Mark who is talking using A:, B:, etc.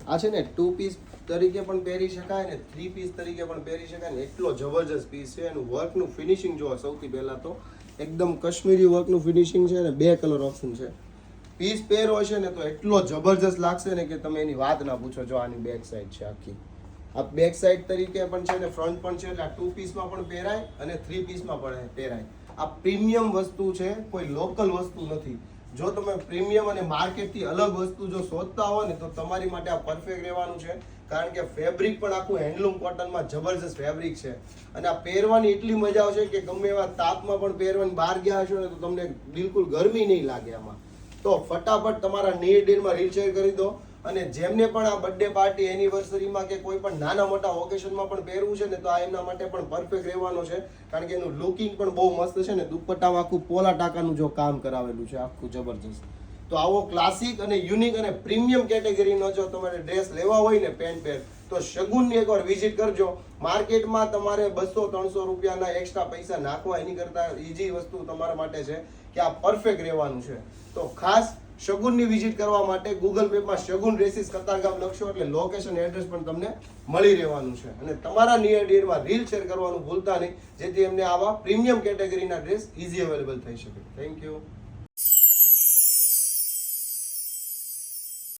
A: આ છે ને 2 પીસ તરીકે પણ પહેરી શકાય ને 3 પીસ તરીકે પણ પહેરી શકાય ને એટલો જબરજસ્ત પીસ છે. એનું વર્કનું ફિનિશિંગ જો સૌથી પહેલાં તો એકદમ કાશ્મીરી વર્કનું ફિનિશિંગ છે ને 2 કલર ઓપ્શન છે. પીસ પહેરો હશે ને તો એટલો જબરજસ્ત લાગશે ને કે તમે એની વાત ના પૂછો. જો આની બેક સાઈડ છે આખી, આ બેક સાઈડ તરીકે પણ છે ને ફ્રન્ટ પણ છે. એટલે આ 2 પીસમાં પણ પહેરાય અને 3 પીસમાં પણ પહેરાય. આ પ્રીમિયમ વસ્તુ છે, કોઈ લોકલ વસ્તુ નથી. જો તમે પ્રીમિયમ અને માર્કેટથી અલગ વસ્તુ જો શોધતા હો ને તો તમારી માટે આ પરફેક્ટ રહેવાનું છે. કારણ કે ફેબ્રિક પણ આખું હેન્ડલૂમ કોટનમાં જબરજસ્ત ફેબ્રિક છે અને આ પહેરવાની એટલી મજા આવશે કે ગમે એવા તાપમાં પણ પહેરવાની બહાર ગયા હશો ને તો તમને બિલકુલ ગરમી નહીં લાગે આમાં. તો ફટાફટ તમારા નીડમાં રીલ શેર કરી દો. અને જેમને પણ આ બર્થડે પાર્ટી એનિવર્સરીમાં કે કોઈ પણ નાના મોટા ઓકેશનમાં પણ પહેરવું છે ને તો આ એમના માટે પણ પરફેક્ટ રહેવાનો છે. કારણ કે એનું લુકિંગ પણ બહુ મસ્ત છે ને દુપટ્ટામાં આખું પોલા ટાકાનું જો કામ કરાવેલું છે આખું જબરજસ્ત. તો આવો ક્લાસિક અને યુનિક અને પ્રીમિયમ કેટેગરીનો જો તમારે ડ્રેસ લેવા હોય ને પેન્ટ તો શગુનની એકવાર વિઝિટ કરજો. માર્કેટમાં તમારે 200-300 રૂપિયાના એક્સ્ટ્રા પૈસા નાખવા એની કરતાં ઈઝી વસ્તુ તમારા માટે છે કે આ પરફેક્ટ રહેવાનું છે. તો ખાસ શગુનની વિઝિટ કરવા માટે ગૂગલ મેપમાં શગુન ડ્રેસીસ કતારગામ લખશો એટલે લોકેશન એડ્રેસ પણ તમને મળી રહેવાનું છે. અને તમારા નિયર ડિયરમાં રીલ શેર કરવાનું ભૂલતા નહીં, જેથી એમને આવા પ્રીમિયમ કેટેગરીના ડ્રેસ ઇઝી અવેલેબલ થઈ શકે. Thank you.